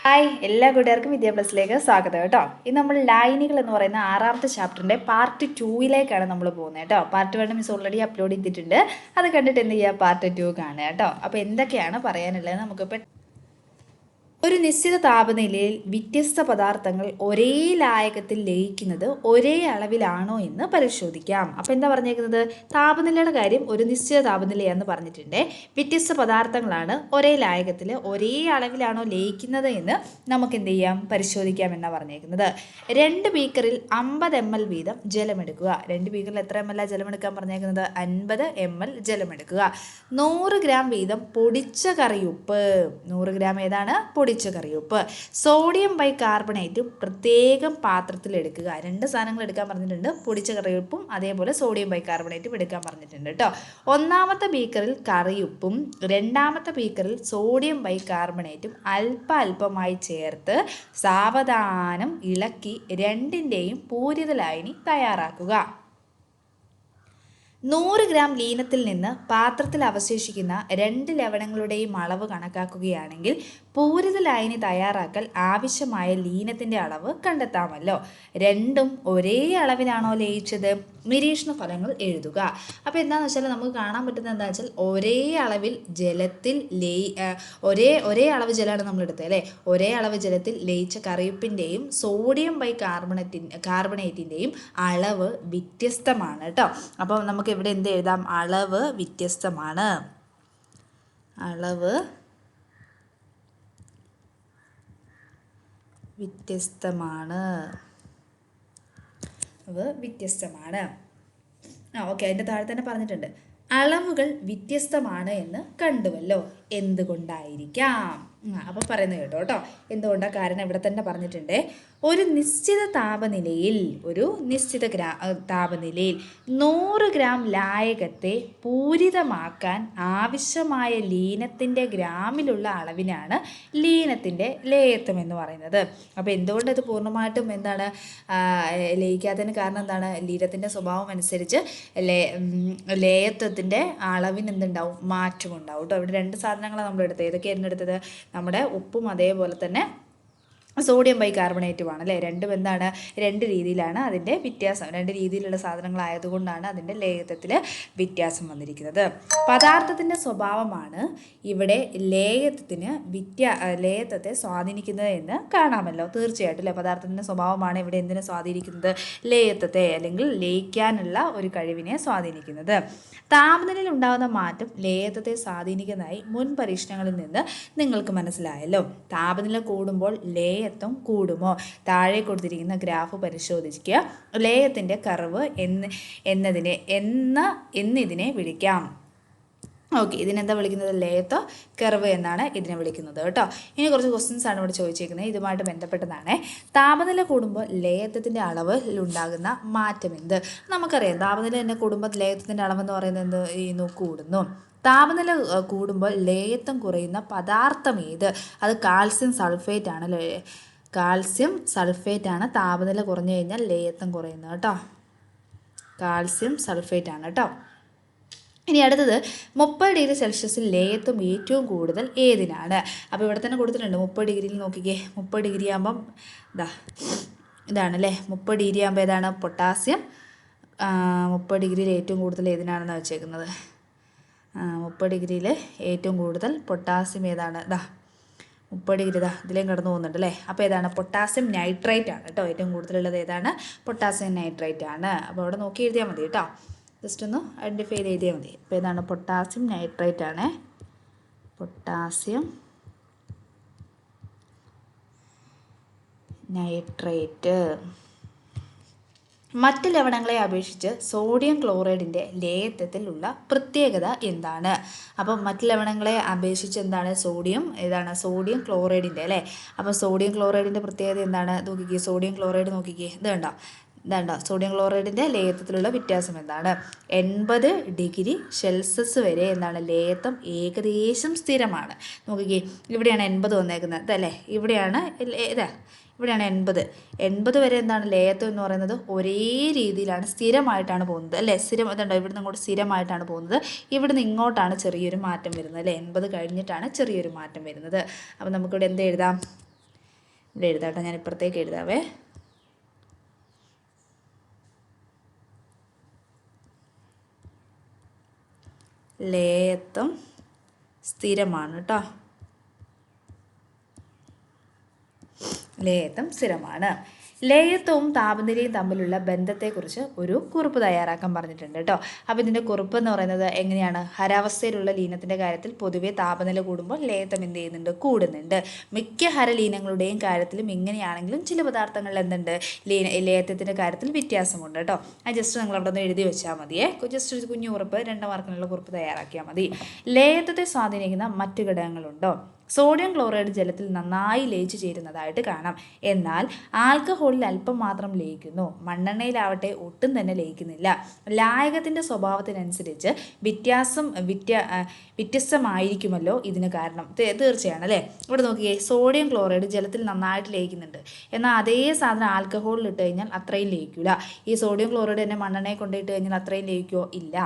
Hi, എല്ലാ കൂട്ടുകാർക്കും വിദ്യാ പ്ലസിലേക്ക് സ്വാഗതം കേട്ടോ. ഇന്ന് നമ്മൾ ലൈനുകൾ എന്ന് പറയുന്ന 6ാമത്തെ ചാപ്റ്ററിൻ്റെ പാർട്ട് 2ലേക്കാണ് നമ്മൾ പോകുന്നത് കേട്ടോ. പാർട്ട് 1 മിസ് ഓൾറെഡി അപ്ലോഡ് ചെയ്തിട്ടുണ്ട്. അത് കണ്ടിട്ട് എന്ത് ചെയ്യുക, പാർട്ട് 2 കാണുക കേട്ടോ. അപ്പോൾ എന്തൊക്കെയാണ് പറയാനുള്ളത് നമുക്കിപ്പോൾ. ഒരു നിശ്ചിത താപനിലയിൽ വ്യത്യസ്ത പദാർത്ഥങ്ങൾ ഒരേ ലായകത്തിൽ ലയിക്കുന്നത് ഒരേ അളവിലാണോ എന്ന് പരിശോധിക്കാം. അപ്പോൾ എന്താ പറഞ്ഞേക്കുന്നത്, താപനിലയുടെ കാര്യം ഒരു നിശ്ചിത താപനിലയാണെന്ന് പറഞ്ഞിട്ടുണ്ട്. വ്യത്യസ്ത പദാർത്ഥങ്ങളാണ് ഒരേ ലായകത്തിൽ ഒരേ അളവിലാണോ ലയിക്കുന്നത് എന്ന് നമുക്ക് എന്ത് ചെയ്യാം, പരിശോധിക്കാം എന്നാണ് പറഞ്ഞേക്കുന്നത്. 2 ബീക്കറിൽ 50 ml വീതം ജലമെടുക്കുക. 2 ബീക്കറിൽ എത്ര ml ജലമെടുക്കാൻ പറഞ്ഞേക്കുന്നത്, 50 ml ജലമെടുക്കുക. 100 ഗ്രാം വീതം പൊടിച്ച കറിയുപ്പ്. 100 ഗ്രാം ഏതാണ്, പൊടിച്ച കറിയുപ്പ്. സോഡിയം ബൈകാർബണേറ്റും പ്രത്യേകം പാത്രത്തിൽ എടുക്കുക. 2 സാധനങ്ങൾ എടുക്കാൻ പറഞ്ഞിട്ടുണ്ട്, പൊടിച്ച കറിയുപ്പും അതേപോലെ സോഡിയം ബൈകാർബണേറ്റും എടുക്കാൻ പറഞ്ഞിട്ടുണ്ട് കേട്ടോ. 1ാമത്തെ ബീക്കറിൽ കറിയുപ്പും 2ാമത്തെ ബീക്കറിൽ സോഡിയം ബൈകാർബണേറ്റും അല്പമായി ചേർത്ത് സാവധാനം ഇളക്കി 2ൻ്റെയും പൂരിത ലായനി തയ്യാറാക്കുക. 100 ഗ്രാം ലീനത്തിൽ നിന്ന് പാത്രത്തിൽ അവശേഷിക്കുന്ന 2 ലവണങ്ങളുടെയും അളവ് കണക്കാക്കുകയാണെങ്കിൽ പൂരിത ലായനി തയ്യാറാക്കൽ ആവശ്യമായ ലീനത്തിൻ്റെ അളവ് കണ്ടെത്താമല്ലോ. രണ്ടും ഒരേ അളവിലാണോ ലയിച്ചത്, നിരീക്ഷണ ഫലങ്ങൾ എഴുതുക. അപ്പോൾ എന്താണെന്ന് വെച്ചാൽ നമുക്ക് കാണാൻ പറ്റുന്നത് എന്താ വെച്ചാൽ ഒരേ അളവിൽ ജലത്തിൽ ഒരേ അളവ് ജലമാണ് നമ്മൾ എടുത്തത് അല്ലേ. ഒരേ അളവ് ജലത്തിൽ ലയിച്ച കറിയുപ്പിൻ്റെയും സോഡിയം കാർബണേറ്റിൻ്റെയും അളവ് വ്യത്യസ്തമാണ് കേട്ടോ. അപ്പോൾ നമുക്ക് ഇവിടെ എന്ത് എഴുതാം, അളവ് വ്യത്യസ്തമാണ്. അളവ് വ്യത്യസ്തമാണ്. ഓക്കെ, അതിൻ്റെ താഴെ തന്നെ പറഞ്ഞിട്ടുണ്ട് അളവുകൾ വ്യത്യസ്തമാണ് എന്ന് കണ്ടുവല്ലോ, എന്തുകൊണ്ടായിരിക്കാം. അപ്പോൾ പറയുന്നത് കേട്ടോ. എന്തുകൊണ്ടാണ് കാരണം ഇവിടെ തന്നെ പറഞ്ഞിട്ടുണ്ട്. ഒരു നിശ്ചിത താപനിലയിൽ 100 ഗ്രാം ലായകത്തെ പൂരിതമാക്കാൻ ആവശ്യമായ ലീനത്തിൻ്റെ ഗ്രാമിലുള്ള അളവിനാണ് ലീനത്തിൻ്റെ ലേയത്വം എന്ന് പറയുന്നത്. അപ്പോൾ എന്തുകൊണ്ട് ഇത് പൂർണ്ണമായിട്ടും എന്താണ് ലയിക്കാത്തതിന് കാരണം എന്താണ്, ലീനത്തിൻ്റെ സ്വഭാവം അനുസരിച്ച് ലേയത്വത്തിൻ്റെ അളവിന് എന്തുണ്ടാവും, മാറ്റമുണ്ടാവും കേട്ടോ. ഇവിടെ 2 സാധനങ്ങളാണ് നമ്മൾ എടുത്തത്. ഏതൊക്കെയായിരുന്നു എടുത്തത്, നമ്മുടെ ഉപ്പും അതേപോലെ തന്നെ സോഡിയം ബൈകാർബണേറ്റുമാണ് അല്ലേ. രണ്ടും എന്താണ്, 2 രീതിയിലാണ് അതിൻ്റെ വ്യത്യാസം. 2 രീതിയിലുള്ള സാധനങ്ങളായതുകൊണ്ടാണ് അതിൻ്റെ ലേയത്വത്തിൽ വ്യത്യാസം വന്നിരിക്കുന്നത്. പദാർത്ഥത്തിൻ്റെ സ്വഭാവമാണ് ഇവിടെ ലേയത്വത്തെ സ്വാധീനിക്കുന്നത് എന്ന് കാണാമല്ലോ. തീർച്ചയായിട്ടും അല്ലേ, പദാർത്ഥത്തിൻ്റെ സ്വഭാവമാണ് ഇവിടെ എന്തിനെ സ്വാധീനിക്കുന്നത്, ലേയത്വത്തെ അല്ലെങ്കിൽ ലയിക്കാനുള്ള ഒരു കഴിവിനെ സ്വാധീനിക്കുന്നത്. താപനിലയിൽ ഉണ്ടാകുന്ന മാറ്റം ലേയത്വത്തെ സ്വാധീനിക്കുന്നതായി മുൻ പരീക്ഷണങ്ങളിൽ നിന്ന് നിങ്ങൾക്ക് മനസ്സിലായല്ലോ. താപനില കൂടുമ്പോൾ ലേയത്വം കൂടുമോ, താഴെ കൊടുത്തിരിക്കുന്ന ഗ്രാഫ് പരിശോധിക്കുക. ലേയത്തിൻ്റെ കർവ് എന്നിതിനെ വിളിക്കാം. ഓക്കെ, ഇതിനെന്താ വിളിക്കുന്നത്, ലേയത്വ കർവ് എന്നാണ് ഇതിനെ വിളിക്കുന്നത് കേട്ടോ. ഇനി കുറച്ച് ക്വസ്റ്റ്യൻസ് ആണ് ഇവിടെ ചോദിച്ചിരിക്കുന്നത്, ഇതുമായിട്ട് ബന്ധപ്പെട്ടതാണ്. താപനില കൂടുമ്പോൾ ലേയത്വത്തിൻ്റെ അളവിലുണ്ടാകുന്ന മാറ്റം എന്ത്. നമുക്കറിയാം താപനില തന്നെ കൂടുമ്പോൾ ലേയത്വത്തിൻ്റെ അളവെന്ന് പറയുന്നത് കൂടുന്നു. താപനില കൂടുമ്പോൾ ലേയത്വം കുറയുന്ന പദാർത്ഥം ഏത്, അത് കാൽസ്യം സൾഫേറ്റ് ആണ്. കാൽസ്യം സൾഫേറ്റ് ആണ് താപനില കുറഞ്ഞു കഴിഞ്ഞാൽ ലേയത്വം കുറയുന്നത് കേട്ടോ. കാൽസ്യം സൾഫേറ്റ് ആണ് കേട്ടോ. ഇനി അടുത്തത് 30 ഡിഗ്രി സെൽഷ്യസിൽ ലേയത്വം ഏറ്റവും കൂടുതൽ ഏതിനാണ്. അപ്പോൾ ഇവിടെ തന്നെ കൊടുത്തിട്ടുണ്ട് 30 ഡിഗ്രിയിൽ നോക്കിക്കേ. 30 ഡിഗ്രി ആകുമ്പം ഇതാണല്ലേ. 30 ഡിഗ്രി ആകുമ്പോൾ ഏതാണ്, പൊട്ടാസ്യം. 30 ഡിഗ്രിയിൽ ഏറ്റവും കൂടുതൽ ഏതിനാണെന്ന് വെച്ചേക്കുന്നത്, 30 ഡിഗ്രിയിൽ ഏറ്റവും കൂടുതൽ പൊട്ടാസ്യം ഏതാണ്, 30 ഡിഗ്രി ഇതിലേയും കടന്നു പോകുന്നുണ്ട് അല്ലേ. അപ്പോൾ ഏതാണ്, പൊട്ടാസ്യം നൈട്രേറ്റ് ആണ് കേട്ടോ. ഏറ്റവും കൂടുതലുള്ളത് ഏതാണ്, പൊട്ടാസ്യം നൈട്രേറ്റ് ആണ്. അപ്പോൾ അവിടെ നോക്കി എഴുതിയാൽ മതി കേട്ടോ, ജസ്റ്റ് ഒന്ന് ഐഡൻറ്റിഫൈ ചെയ്ത് എഴുതിയാൽ മതി. അപ്പോൾ ഏതാണ്, പൊട്ടാസ്യം നൈട്രേറ്റ് ആണ്. Potassium nitrate. മറ്റ് ലവണങ്ങളെ അപേക്ഷിച്ച് സോഡിയം ക്ലോറൈഡിൻ്റെ ലേയത്വത്തിലുള്ള പ്രത്യേകത എന്താണ്. അപ്പം മറ്റ് ലവണങ്ങളെ അപേക്ഷിച്ച് എന്താണ്, സോഡിയം ക്ലോറൈഡിൻ്റെ അല്ലേ. അപ്പോൾ സോഡിയം ക്ലോറൈഡിൻ്റെ പ്രത്യേകത എന്താണ്, നോക്കിക്കേ. സോഡിയം ക്ലോറൈഡ് നോക്കിക്കേ, ഇതുണ്ടോ സോഡിയം ക്ലോറൈഡിൻ്റെ ലേയത്വത്തിലുള്ള വ്യത്യാസം എന്താണ്. 80 ഡിഗ്രി സെൽഷ്യസ് വരെ എന്താണ്, ലേയത്വം ഏകദേശം സ്ഥിരമാണ്. നോക്കിക്കേ, ഇവിടെയാണ് 80 വന്നേക്കുന്നത് ഇതല്ലേ. ഇവിടെയാണ് 80 വരെ എന്താണ്, ലേയത്വം എന്ന് പറയുന്നത് ഒരേ രീതിയിലാണ്, സ്ഥിരമായിട്ടാണ് പോകുന്നത് അല്ലേ. ഇതുണ്ടോ, ഇവിടുന്ന് ഇങ്ങോട്ട് സ്ഥിരമായിട്ടാണ് പോകുന്നത്. ഇവിടുന്ന് ഇങ്ങോട്ടാണ് ചെറിയൊരു മാറ്റം വരുന്നത് അല്ലേ. 80 കഴിഞ്ഞിട്ടാണ് ചെറിയൊരു മാറ്റം വരുന്നത്. അപ്പോൾ നമുക്കിവിടെ എന്ത് എഴുതാം, ഇവിടെ എഴുതാട്ടോ, ഞാൻ ഇപ്പുറത്തേക്ക് എഴുതാവേ. ലേയത്വം സ്ഥിരമാണ് കേട്ടോ, ലേയത്വം സ്ഥിരമാണ്. ലേയത്വവും താപനിലയും തമ്മിലുള്ള ബന്ധത്തെക്കുറിച്ച് ഒരു കുറിപ്പ് തയ്യാറാക്കാൻ പറഞ്ഞിട്ടുണ്ട് കേട്ടോ. അപ്പോൾ ഇതിൻ്റെ കുറിപ്പ് എന്ന് പറയുന്നത് എങ്ങനെയാണ്? ഹരാവസ്ഥയിലുള്ള ലീനത്തിൻ്റെ കാര്യത്തിൽ പൊതുവെ താപനില കൂടുമ്പോൾ ലേയത്വം എന്ത് ചെയ്യുന്നുണ്ട്? കൂടുന്നുണ്ട്. മിക്ക ഹരലീനങ്ങളുടെയും കാര്യത്തിലും ഇങ്ങനെയാണെങ്കിലും ചില പദാർത്ഥങ്ങളിൽ എന്തുണ്ട്? ലേയത്വത്തിൻ്റെ കാര്യത്തിൽ വ്യത്യാസമുണ്ട് കേട്ടോ. അത് ജസ്റ്റ് നിങ്ങൾ അവിടെ നിന്ന് എഴുതി വെച്ചാൽ മതിയേ. ജസ്റ്റ് ഒരു കുഞ്ഞു കുറിപ്പ്, 2 മാർക്കിനുള്ള കുറിപ്പ് തയ്യാറാക്കിയാൽ മതി. ലേയത്വത്തെ സ്വാധീനിക്കുന്ന മറ്റു ഘടകങ്ങളുണ്ടോ? സോഡിയം ക്ലോറൈഡ് ജലത്തിൽ നന്നായി ലയിച്ചു ചേരുന്നതായിട്ട് കാണാം. എന്നാൽ ആൽക്കഹോളിൽ അല്പം മാത്രം ലയിക്കുന്നു. മണ്ണെണ്ണയിലാവട്ടെ ഒട്ടും തന്നെ ലയിക്കുന്നില്ല. ലായകത്തിൻ്റെ സ്വഭാവത്തിനനുസരിച്ച് വ്യത്യസ്തമായിരിക്കുമല്ലോ ഇതിന് കാരണം. തീർച്ചയാണ് അല്ലേ. ഇവിടെ നോക്കിയേ, സോഡിയം ക്ലോറൈഡ് ജലത്തിൽ നന്നായിട്ട് ലയിക്കുന്നുണ്ട്. എന്നാൽ അതേ സാധനം ആൽക്കഹോളിൽ ഇട്ട് കഴിഞ്ഞാൽ അത്രയും ലയിക്കില്ല. ഈ സോഡിയം ക്ലോറൈഡ് തന്നെ മണ്ണെണ്ണയെ കൊണ്ടിട്ട് കഴിഞ്ഞാൽ അത്രയും ലയിക്കുമോ? ഇല്ല.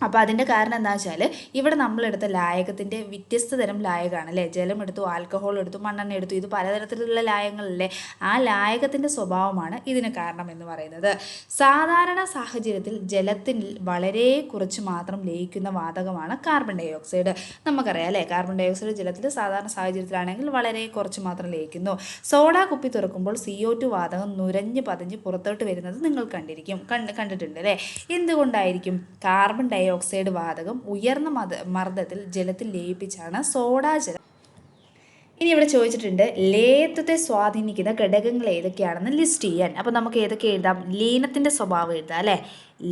അപ്പോൾ അതിൻ്റെ കാരണം എന്താണെന്ന് വെച്ചാൽ ഇവിടെ നമ്മളെടുത്ത ലായകത്തിൻ്റെ വ്യത്യസ്ത തരം ലായകമാണ് അല്ലേ. ജലം എടുത്തു, ആൽക്കഹോൾ എടുത്തു, മണ്ണെണ്ണ എടുത്തു, ഇത് പലതരത്തിലുള്ള ലായകങ്ങളല്ലേ. ആ ലായകത്തിൻ്റെ സ്വഭാവമാണ് ഇതിന് കാരണം എന്ന് പറയുന്നത്. സാധാരണ സാഹചര്യത്തിൽ ജലത്തിൽ വളരെ കുറച്ച് മാത്രം ലയിക്കുന്ന വാതകമാണ് കാർബൺ ഡൈ ഓക്സൈഡ്. നമുക്കറിയാം അല്ലേ, കാർബൺ ഡൈ ഓക്സൈഡ് ജലത്തിൽ സാധാരണ സാഹചര്യത്തിലാണെങ്കിൽ വളരെ കുറച്ച് മാത്രം ലയിക്കുന്നു. സോഡ കുപ്പി തുറക്കുമ്പോൾ CO2 വാതകം നുരഞ്ഞ് പതിഞ്ഞ് പുറത്തോട്ട് വരുന്നത് നിങ്ങൾ കണ്ടിട്ടുണ്ട് അല്ലേ. എന്തുകൊണ്ടായിരിക്കും? കാർബൺ ഡൈ ഓക്സൈഡ് വാതകം ഉയർന്ന മർദ്ദത്തിൽ ജലത്തിൽ ലയിപ്പിച്ചാണ് ജലം. ഇനി ഇവിടെ ചോദിച്ചിട്ടുണ്ട് ലേയത്വത്തെ സ്വാധീനിക്കുന്ന ഘടകങ്ങൾ ഏതൊക്കെയാണെന്ന് ലിസ്റ്റ് ചെയ്യാൻ. അപ്പോൾ നമുക്ക് ഏതൊക്കെ എഴുതാം? ലീനത്തിൻ്റെ സ്വഭാവം എഴുതാം അല്ലേ.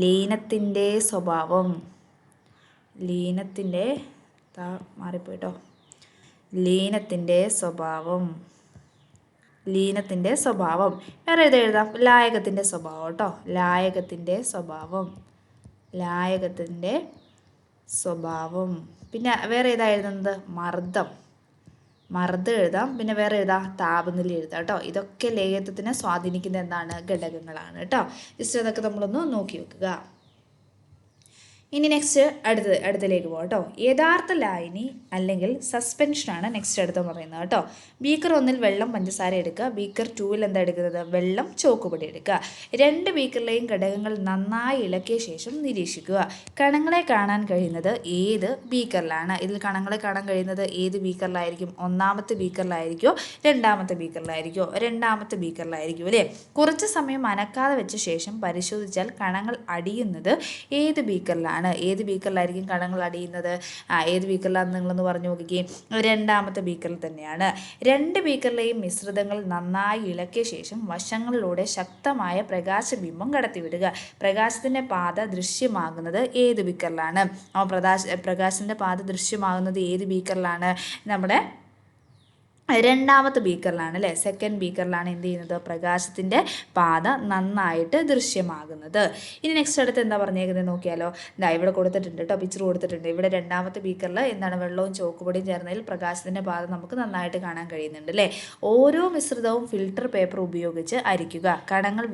ലീനത്തിൻ്റെ സ്വഭാവം, മാറിപ്പോയിട്ടോ. ലീനത്തിൻ്റെ സ്വഭാവം. വേറെ ഏത് എഴുതാം? ലായകത്തിൻ്റെ സ്വഭാവം കേട്ടോ. ലായകത്തിൻ്റെ സ്വഭാവം. പിന്നെ വേറെ ഏതാ എഴുതുന്നത്? മർദ്ദം എഴുതാം. പിന്നെ വേറെ ഏതാ? താപനില എഴുതാം കേട്ടോ. ഇതൊക്കെ ലേയത്വത്തിനെ സ്വാധീനിക്കുന്ന എന്താണ്? ഘടകങ്ങളാണ് കേട്ടോ. ജസ്റ്റ് അതൊക്കെ നമ്മളൊന്ന് നോക്കി വെക്കുക. ഇനി നെക്സ്റ്റ് അടുത്തിലേക്ക് പോകാം കേട്ടോ. യഥാർത്ഥ ലായനി അല്ലെങ്കിൽ സസ്പെൻഷനാണ് നെക്സ്റ്റ് അടുത്ത് പറയുന്നത് കേട്ടോ. ബീക്കർ 1 വെള്ളം പഞ്ചസാര എടുക്കുക. ബീക്കർ 2 എന്താ എടുക്കുന്നത്? വെള്ളം ചോക്കുപൊടി എടുക്കുക. 2 ബീക്കറിലെയും ഘടകങ്ങൾ നന്നായി ഇളക്കിയ ശേഷം നിരീക്ഷിക്കുക. കണങ്ങളെ കാണാൻ കഴിയുന്നത് ഏത് ബീക്കറിലാണ്? ഇതിൽ കണങ്ങളെ കാണാൻ കഴിയുന്നത് ഏത് ബീക്കറിലായിരിക്കും? 1ാമത്തെ ബീക്കറിലായിരിക്കോ 2ാമത്തെ ബീക്കറിലായിരിക്കോ? 2ാമത്തെ ബീക്കറിലായിരിക്കും അല്ലേ. കുറച്ച് സമയം അനക്കാതെ വെച്ച ശേഷം പരിശോധിച്ചാൽ കണങ്ങൾ അടിയുന്നത് ഏത് ബീക്കറിലാണ്? ഏത് ബീക്കറിലായിരിക്കും കണങ്ങൾ അടിയുന്നത്? ഏത് ബീക്കറിലാണെന്ന് നിങ്ങളൊന്ന് പറഞ്ഞു നോക്കുകയും. 2ാമത്തെ ബീക്കറിൽ തന്നെയാണ്. 2 ബീക്കറിലെയും മിശ്രിതങ്ങൾ നന്നായി ഇളക്കിയ ശേഷം വശങ്ങളിലൂടെ ശക്തമായ പ്രകാശബിംബം കടത്തിവിടുക. പ്രകാശത്തിൻ്റെ പാത ദൃശ്യമാകുന്നത് ഏത് ബീക്കറിലാണ്? പ്രകാശത്തിൻ്റെ പാത ദൃശ്യമാകുന്നത് ഏത് ബീക്കറിലാണ്? നമ്മുടെ 2ാമത്തെ ബീക്കറിലാണ് അല്ലേ. സെക്കൻഡ് ബീക്കറിലാണ് എന്ത് ചെയ്യുന്നത്? പ്രകാശത്തിൻ്റെ പാത നന്നായിട്ട് ദൃശ്യമാകുന്നത്. ഇനി നെക്സ്റ്റ് അടുത്ത് എന്താ പറഞ്ഞേക്കുന്നത് നോക്കിയാലോ. ഇവിടെ കൊടുത്തിട്ടുണ്ട് കേട്ടോ, പിക്ചർ കൊടുത്തിട്ടുണ്ട്. ഇവിടെ 2ാമത്തെ ബീക്കറിൽ എന്താണ്? വെള്ളവും ചോക്കുപൊടിയും ചേർന്നതിൽ പ്രകാശത്തിൻ്റെ പാത നമുക്ക് നന്നായിട്ട് കാണാൻ കഴിയുന്നുണ്ട് അല്ലേ. ഓരോ മിശ്രിതവും ഫിൽട്ടർ പേപ്പർ ഉപയോഗിച്ച് അരിക്കുക. കണങ്ങൾ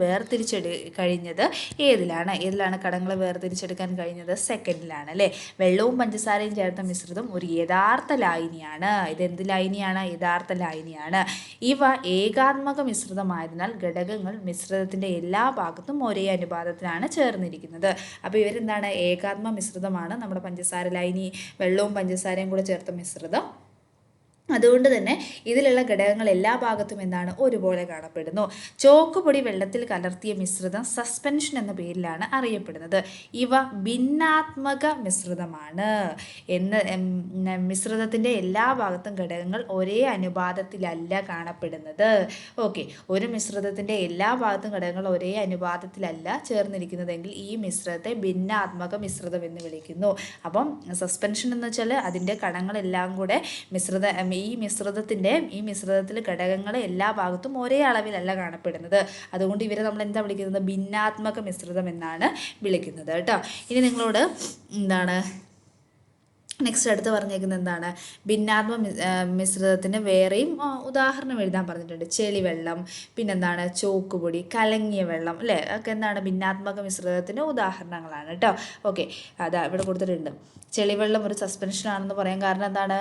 കഴിഞ്ഞത് ഏതിലാണ് കണങ്ങൾ വേർതിരിച്ചെടുക്കാൻ കഴിഞ്ഞത്? സെക്കൻഡിലാണ് അല്ലേ. വെള്ളവും പഞ്ചസാരയും ചേർത്ത മിശ്രിതം ഒരു യഥാർത്ഥ ലായനിയാണ്. ഇതെന്ത് ലായനിയാണ്? യഥാർത്ഥ ലായനിയാണ്. ഇവ ഏകാത്മക മിശ്രിതമായതിനാൽ ഘടകങ്ങൾ മിശ്രിതത്തിന്റെ എല്ലാ ഭാഗത്തും ഒരേ അനുപാതത്തിലാണ് ചേർന്നിരിക്കുന്നത്. അപ്പോൾ ഇവരെന്താണ്? ഏകാത്മക മിശ്രിതമാണ് നമ്മുടെ പഞ്ചസാര ലായനി, വെള്ളവും പഞ്ചസാരയും കൂടെ ചേർത്ത മിശ്രിതം. അതുകൊണ്ട് തന്നെ ഇതിലുള്ള ഘടകങ്ങൾ എല്ലാ ഭാഗത്തും എന്താണ്? ഒരുപോലെ കാണപ്പെടുന്നു. ചോക്കുപൊടി വെള്ളത്തിൽ കലർത്തിയ മിശ്രിതം സസ്പെൻഷൻ എന്ന പേരിലാണ് അറിയപ്പെടുന്നത്. ഇവ ഭിന്നാത്മക മിശ്രിതമാണ്. മിശ്രിതത്തിൻ്റെ എല്ലാ ഭാഗത്തും ഘടകങ്ങൾ ഒരേ അനുപാതത്തിലല്ല കാണപ്പെടുന്നത്. ഓക്കെ, ഒരു മിശ്രിതത്തിൻ്റെ എല്ലാ ഭാഗത്തും ഘടകങ്ങൾ ഒരേ അനുപാതത്തിലല്ല ചേർന്നിരിക്കുന്നതെങ്കിൽ ഈ മിശ്രിതത്തെ ഭിന്നാത്മക മിശ്രിതം എന്ന് വിളിക്കുന്നു. അപ്പം സസ്പെൻഷൻ എന്ന് വെച്ചാൽ അതിൻ്റെ കണങ്ങളെല്ലാം കൂടെ ഈ മിശ്രിതത്തിൽ ഘടകങ്ങൾ എല്ലാ ഭാഗത്തും ഒരേ അളവിലല്ല കാണപ്പെടുന്നത്. അതുകൊണ്ട് ഇവരെ നമ്മൾ എന്താ വിളിക്കുന്നത്? ഭിന്നാത്മക മിശ്രിതം എന്നാണ് വിളിക്കുന്നത് കേട്ടോ. ഇനി നിങ്ങളോട് എന്താണ് നെക്സ്റ്റ് അടുത്ത് പറഞ്ഞേക്കുന്നത് എന്താണ്? ഭിന്നാത്മ മിശ്രിതത്തിന് വേറെയും ഉദാഹരണം എഴുതാൻ പറഞ്ഞിട്ടുണ്ട്. ചെളിവെള്ളം, പിന്നെന്താണ് ചോക്കുപൊടി, കലങ്ങിയ വെള്ളം, അല്ലേ? ഒക്കെ എന്താണ്? ഭിന്നാത്മക മിശ്രിതത്തിന് ഉദാഹരണങ്ങളാണ് കേട്ടോ. ഓക്കെ, അതാ ഇവിടെ കൊടുത്തിട്ടുണ്ട്. ചെളിവെള്ളം ഒരു സസ്പെൻഷനാണെന്ന് പറയാൻ കാരണം എന്താണ്?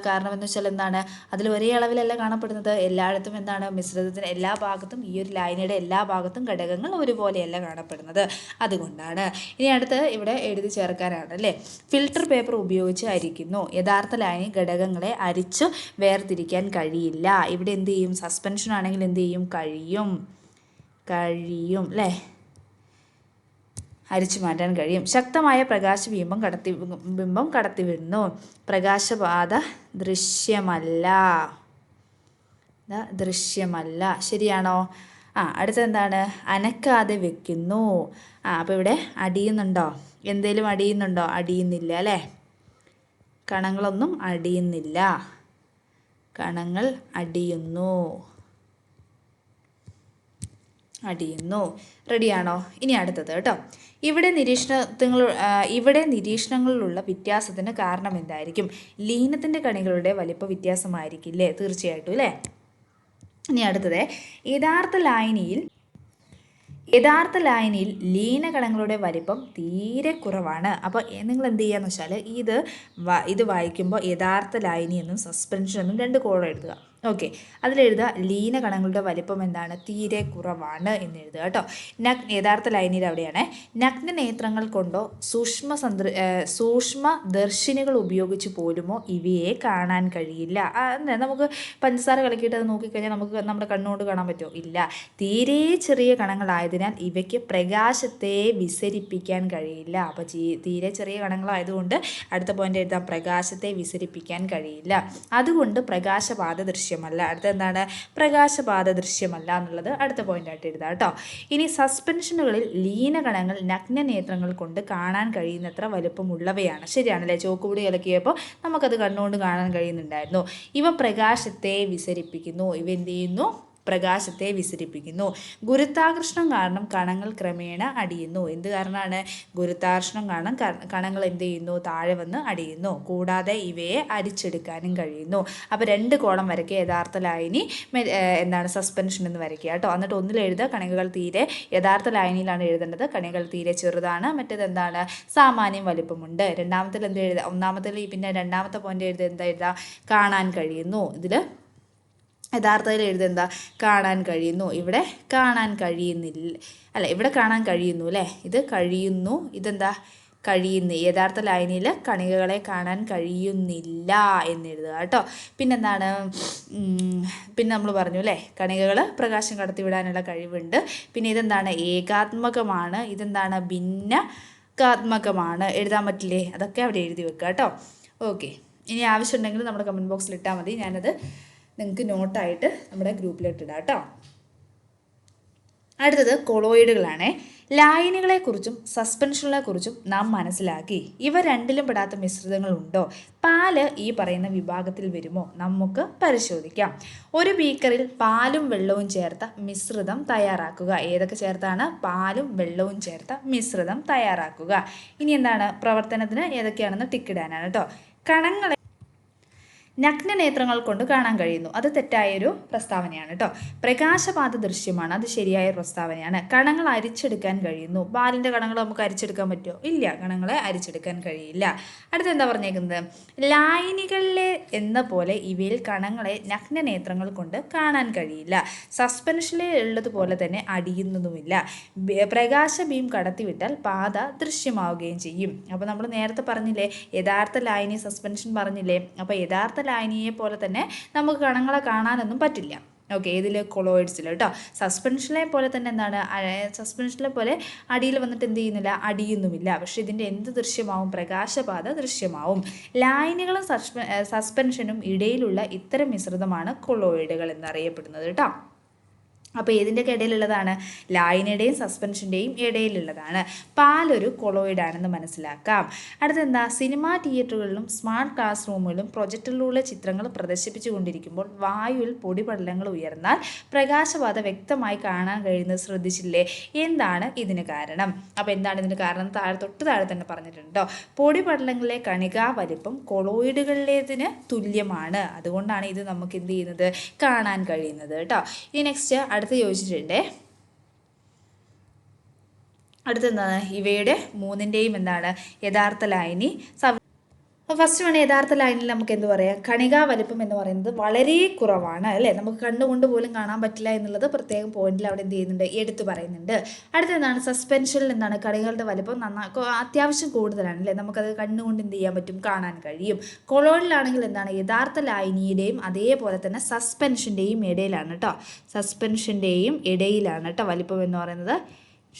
കാരണം എന്ന് വെച്ചാൽ എന്താണ്? അതിൽ ഒരേ അളവിലല്ല കാണപ്പെടുന്നത്. എല്ലായിടത്തും എന്താണ്? മിശ്രിതത്തിന് എല്ലാ ഭാഗത്തും, ഈ ഒരു ലായനിയുടെ എല്ലാ ഭാഗത്തും ഘടകങ്ങൾ ഒരുപോലെയല്ല കാണപ്പെടുന്നത്, അതുകൊണ്ടാണ്. ഇനി അടുത്ത് ഇവിടെ എഴുതി ചേർക്കാനാണ്, അല്ലേ? ഫിൽട്ടർ പേപ്പർ ഉപയോഗിച്ച് അരിക്കുന്നു. യഥാർത്ഥ ലായനി ഘടകങ്ങളെ അരിച്ചു വേർതിരിക്കാൻ കഴിയില്ല. ഇവിടെ എന്ത് ചെയ്യും? സസ്പെൻഷൻ ആണെങ്കിൽ എന്ത് ചെയ്യും? കഴിയും അല്ലേ? അരിച്ചു മാറ്റാൻ കഴിയും. ശക്തമായ പ്രകാശബിംബം കടത്തിവിടുന്നു. പ്രകാശബാധ ദൃശ്യമല്ല. ശരിയാണോ? അടുത്ത എന്താണ്? അനക്കാതെ വെക്കുന്നു. അപ്പോൾ ഇവിടെ അടിയുന്നുണ്ടോ? എന്തേലും അടിയുന്നുണ്ടോ? അടിയുന്നില്ല അല്ലേ? കണങ്ങളൊന്നും അടിയുന്നില്ല. കണങ്ങൾ അടിയുന്നു. റെഡിയാണോ? ഇനി അടുത്തത് കേട്ടോ. ഇവിടെ നിരീക്ഷണങ്ങളിലുള്ള വ്യത്യാസത്തിന് കാരണം എന്തായിരിക്കും? ലീനത്തിൻ്റെ കണികളുടെ വലിപ്പ വ്യത്യാസമായിരിക്കില്ലേ? തീർച്ചയായിട്ടും അല്ലേ? ഇനി അടുത്തത്, യഥാർത്ഥ ലായനിയിൽ ലീനകണങ്ങളുടെ വലിപ്പം തീരെ കുറവാണ്. അപ്പോൾ നിങ്ങൾ എന്ത് ചെയ്യുകയെന്ന് വെച്ചാൽ ഇത് വായിക്കുമ്പോൾ യഥാർത്ഥ ലായനി എന്നും സസ്പെൻഷൻ എന്നും 2 കോളം എഴുതുക. ഓക്കെ, അതിലെഴുതുക ലീനകണങ്ങളുടെ വലിപ്പം എന്താണ്? തീരെ കുറവാണ് എന്ന് എഴുതുക കേട്ടോ. യഥാർത്ഥ ലായനിയിൽ അവിടെയാണ്. നഗ്ന നേത്രങ്ങൾ കൊണ്ടോ സൂക്ഷ്മദർശിനികൾ ഉപയോഗിച്ച് പോലുമോ ഇവയെ കാണാൻ കഴിയില്ല. നമുക്ക് പഞ്ചസാര കലക്കിയിട്ട് അത് നോക്കിക്കഴിഞ്ഞാൽ നമുക്ക് നമ്മുടെ കണ്ണുകൊണ്ട് കാണാൻ പറ്റുമോ? ഇല്ല. തീരെ ചെറിയ കണങ്ങളായതിനാൽ ഇവയ്ക്ക് പ്രകാശത്തെ വിസരിപ്പിക്കാൻ കഴിയില്ല. അപ്പോൾ തീരെ ചെറിയ കണങ്ങളായതുകൊണ്ട് അടുത്ത പോയിന്റ് എഴുതാം, പ്രകാശത്തെ വിസരിപ്പിക്കാൻ കഴിയില്ല. അതുകൊണ്ട് പ്രകാശപാത ദൃശ്യമല്ല. അടുത്ത എന്താണ്? പ്രകാശപാത ദൃശ്യമല്ല എന്നുള്ളത് അടുത്ത പോയിന്റായിട്ട് എഴുതാം കേട്ടോ. ഇനി സസ്പെൻഷനുകളിൽ ലീനകണങ്ങൾ നഗ്നനേത്രങ്ങൾ കൊണ്ട് കാണാൻ കഴിയുന്നത്ര വലുപ്പമുള്ളവയാണ്. ശരിയാണല്ലേ? ചോക്കുപൊടി കലക്കിയപ്പോൾ നമുക്കത് കണ്ണുകൊണ്ട് കാണാൻ കഴിയുന്നുണ്ടായിരുന്നു. ഇവ പ്രകാശത്തെ വിസരിപ്പിക്കുന്നു. ഇവ എന്ത് ചെയ്യുന്നു? പ്രകാശത്തെ വിസരിപ്പിക്കുന്നു. ഗുരുത്വാകർഷണം കാരണം കണങ്ങൾ ക്രമേണ അടിയുന്നു. എന്ത് കാരണമാണ്? ഗുരുത്വാകർഷണം കാരണം കണങ്ങൾ എന്ത് ചെയ്യുന്നു? താഴെ വന്ന് അടിയുന്നു. കൂടാതെ ഇവയെ അരിച്ചെടുക്കാനും കഴിയുന്നു. അപ്പോൾ 2 കോളം വരയ്ക്കുക. യഥാർത്ഥ ലായനി എന്താണ്? സസ്പെൻഷൻ എന്ന് വരയ്ക്കുക കേട്ടോ. എന്നിട്ട് ഒന്നിൽ എഴുതുക കണികകൾ തീരെ, യഥാർത്ഥ ലായനിയിലാണ് എഴുതേണ്ടത്. കണികൾ തീരെ ചെറുതാണ്. മറ്റേത് എന്താണ്? സാമാന്യം വലിപ്പമുണ്ട്. രണ്ടാമത്തിൽ എന്ത് എഴുതുക? ഒന്നാമത്തിൽ പിന്നെ രണ്ടാമത്തെ പോയിന്റ് എഴുതുക. എന്താ എഴുതുക? കാണാൻ കഴിയുന്നു. ഇതിൽ യഥാർത്ഥത്തിൽ എഴുതെന്താ? കാണാൻ കഴിയുന്നു. ഇവിടെ കാണാൻ കഴിയുന്നില്ല, അല്ല, ഇവിടെ കാണാൻ കഴിയുന്നു അല്ലേ? ഇത് കഴിയുന്നു. ഇതെന്താ? കഴിയുന്നു. യഥാർത്ഥ ലായനിയിൽ കണികകളെ കാണാൻ കഴിയുന്നില്ല എന്നെഴുതുക കേട്ടോ. പിന്നെന്താണ്? പിന്നെ നമ്മൾ പറഞ്ഞു അല്ലേ, കണികകൾ പ്രകാശം കടത്തിവിടാനുള്ള കഴിവുണ്ട്. പിന്നെ ഇതെന്താണ്? ഏകാത്മകമാണ്. ഇതെന്താണ്? ഭിന്നകാത്മകമാണ്. എഴുതാൻ പറ്റില്ലേ? അതൊക്കെ അവിടെ എഴുതി വെക്കുക കേട്ടോ. ഓക്കെ, ഇനി ആവശ്യമുണ്ടെങ്കിൽ നമ്മുടെ കമൻറ്റ് ബോക്സിൽ ഇട്ടാൽ മതി. ഞാനത് നിങ്ങൾക്ക് നോട്ടായിട്ട് നമ്മുടെ ഗ്രൂപ്പിലിട്ടിടാം കേട്ടോ. അടുത്തത് കൊളോയിഡുകളാണ്. ലായനികളെക്കുറിച്ചും സസ്പെൻഷനുകളെക്കുറിച്ചും നാം മനസ്സിലാക്കി. ഇവ രണ്ടിലും പെടാത്ത മിശ്രിതങ്ങളുണ്ടോ? പാല് ഈ പറയുന്ന വിഭാഗത്തിൽ വരുമോ? നമുക്ക് പരിശോധിക്കാം. ഒരു ബീക്കറിൽ പാലും വെള്ളവും ചേർത്ത മിശ്രിതം തയ്യാറാക്കുക. ഏതൊക്കെ ചേർത്താണ്? പാലും വെള്ളവും ചേർത്ത മിശ്രിതം തയ്യാറാക്കുക. ഇനി എന്താണ്? പ്രവർത്തനത്തിന് ഏതൊക്കെയാണെന്ന് ടിക്കിടാനാണ് കേട്ടോ. കണങ്ങളെ നഗ്നനേത്രങ്ങൾ കൊണ്ട് കാണാൻ കഴിയുന്നു. അത് തെറ്റായൊരു പ്രസ്താവനയാണ് കേട്ടോ. പ്രകാശപാത ദൃശ്യമാണ്. അത് ശരിയായ പ്രസ്താവനയാണ്. കണങ്ങൾ അരിച്ചെടുക്കാൻ കഴിയുന്നു. പാലിൻ്റെ കണങ്ങൾ നമുക്ക് അരിച്ചെടുക്കാൻ പറ്റുമോ? ഇല്ല, കണങ്ങളെ അരിച്ചെടുക്കാൻ കഴിയില്ല. അടുത്ത് എന്താ പറഞ്ഞേക്കുന്നത്? ലായനികളിലെ എന്ന പോലെ ഇവയിൽ കണങ്ങളെ നഗ്നനേത്രങ്ങൾ കൊണ്ട് കാണാൻ കഴിയില്ല. സസ്പെൻഷനിൽ ഉള്ളതുപോലെ തന്നെ അടിയുന്നതുമില്ല. പ്രകാശബീം കടത്തിവിട്ടാൽ പാത ദൃശ്യമാവുകയും ചെയ്യും. അപ്പോൾ നമ്മൾ നേരത്തെ പറഞ്ഞില്ലേ, യഥാർത്ഥ ലായനി സസ്പെൻഷൻ പറഞ്ഞില്ലേ? അപ്പോൾ യഥാർത്ഥ ലായനിയെ പോലെ തന്നെ നമുക്ക് കണങ്ങളെ കാണാനൊന്നും പറ്റില്ല. ഓക്കെ, ഇതിൽ കൊളോയിഡ്സിൽ കേട്ടോ. സസ്പെൻഷനെ പോലെ തന്നെ എന്താണ്? സസ്പെൻഷനെ പോലെ അടിയിൽ വന്നിട്ട് എന്ത് ചെയ്യുന്നില്ല? അടിയൊന്നുമില്ല. പക്ഷേ ഇതിൻ്റെ എന്ത് ദൃശ്യമാവും? പ്രകാശപാത ദൃശ്യമാവും. ലായനികളും സസ്പെൻഷനും ഇടയിലുള്ള ഇത്തരം മിശ്രിതമാണ് കൊളോയിഡുകൾ എന്നറിയപ്പെടുന്നത് കേട്ടോ. അപ്പോൾ ഏതിൻ്റെയൊക്കെ ഇടയിലുള്ളതാണ്? ലായനിയുടെയും സസ്പെൻഷൻ്റെയും ഇടയിലുള്ളതാണ്. പാലൊരു കൊളോയിഡാണെന്ന് മനസ്സിലാക്കാം. അടുത്തെന്താ? സിനിമാ തിയേറ്ററുകളിലും സ്മാർട്ട് ക്ലാസ് റൂമുകളിലും പ്രൊജക്ടറിലൂടെ ചിത്രങ്ങൾ പ്രദർശിപ്പിച്ചു കൊണ്ടിരിക്കുമ്പോൾ വായുവിൽ പൊടിപടലങ്ങൾ ഉയർന്നാൽ പ്രകാശബാധ വ്യക്തമായി കാണാൻ കഴിയുന്നത് ശ്രദ്ധിച്ചില്ലേ? എന്താണ് ഇതിന് കാരണം? അപ്പോൾ എന്താണ് ഇതിന് കാരണം? തൊട്ട് താഴെ തന്നെ പറഞ്ഞിട്ടുണ്ടോ. പൊടിപടലങ്ങളിലെ കണികാ വലിപ്പം കൊളോയിഡുകളിലേതിന് തുല്യമാണ്. അതുകൊണ്ടാണ് ഇത് നമുക്ക് എന്ത് ചെയ്യുന്നത്? കാണാൻ കഴിയുന്നത് കേട്ടോ. ഇനി നെക്സ്റ്റ് അടുത്ത് ചോദിച്ചിട്ടുണ്ട്. അടുത്തെന്താണ്? ഇവയുടെ മൂന്നിൻ്റെയും എന്താണ് യഥാർത്ഥ ലായനി. ഫസ്റ്റ് വൺ യഥാർത്ഥ ലൈനിൽ നമുക്ക് എന്ത് പറയാം? കണികാ വലിപ്പം എന്ന് പറയുന്നത് വളരെ കുറവാണ് അല്ലേ. നമുക്ക് കണ്ണുകൊണ്ട് പോലും കാണാൻ പറ്റില്ല എന്നുള്ളത് പ്രത്യേകം പോയിന്റിൽ അവിടെ എന്ത് ചെയ്യുന്നുണ്ട്? എടുത്തു പറയുന്നുണ്ട്. അടുത്തെന്താണ്? സസ്പെൻഷനിൽ എന്താണ്? കണികളുടെ വലിപ്പം അത്യാവശ്യം കൂടുതലാണ് അല്ലേ. നമുക്കത് കണ്ണുകൊണ്ട് എന്ത് ചെയ്യാൻ പറ്റും? കാണാൻ കഴിയും. കൊളോയിഡിലാണെങ്കിൽ എന്താണ്? യഥാർത്ഥ ലായനിയുടെയും അതേപോലെ തന്നെ സസ്പെൻഷൻ്റെയും ഇടയിലാണ് കേട്ടോ. സസ്പെൻഷൻ്റെയും ഇടയിലാണ് കേട്ടോ വലിപ്പം എന്ന് പറയുന്നത്.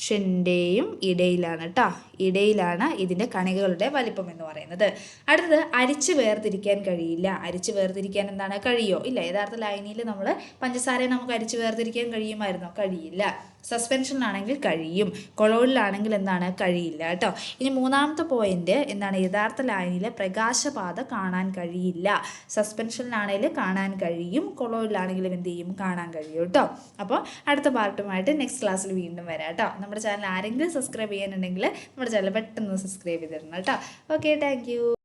ഷൻ്റെയും ഇടയിലാണ് കേട്ടോ. ഇടയിലാണ് ഇതിൻ്റെ കണികകളുടെ വലിപ്പം എന്ന് പറയുന്നത്. അടുത്തത് അരിച്ച് വേർതിരിക്കാൻ കഴിയില്ല. അരിച്ച് വേർതിരിക്കാൻ എന്താണ്? കഴിയോ? ഇല്ല. യഥാർത്ഥ ലായനിയിൽ നമ്മൾ പഞ്ചസാരയെ നമുക്ക് അരിച്ച് വേർതിരിക്കാൻ കഴിയുമായിരുന്നോ? കഴിയില്ല. സസ്പെൻഷനിലാണെങ്കിൽ കഴിയും. കൊളോയിഡിലാണെങ്കിൽ എന്താണ്? കഴിയില്ല കേട്ടോ. ഇനി മൂന്നാമത്തെ പോയിന്റ് എന്താണ്? യഥാർത്ഥ ലായനിയിലെ പ്രകാശപാത കാണാൻ കഴിയില്ല. സസ്പെൻഷനിലാണെങ്കിൽ കാണാൻ കഴിയും, കൊളോയിഡിലാണെങ്കിലും എന്ത് ചെയ്യും? കാണാൻ കഴിയും കേട്ടോ. അപ്പോൾ അടുത്ത പാർട്ടുമായിട്ട് നെക്സ്റ്റ് ക്ലാസ്സിൽ വീണ്ടും വരാം കേട്ടോ. നമ്മുടെ ചാനൽ ആരെങ്കിലും സബ്സ്ക്രൈബ് ചെയ്യാനുണ്ടെങ്കിൽ നമ്മുടെ ചാനൽ പെട്ടെന്ന് സബ്സ്ക്രൈബ് ചെയ്തിടണം കേട്ടോ. Okay, thank you.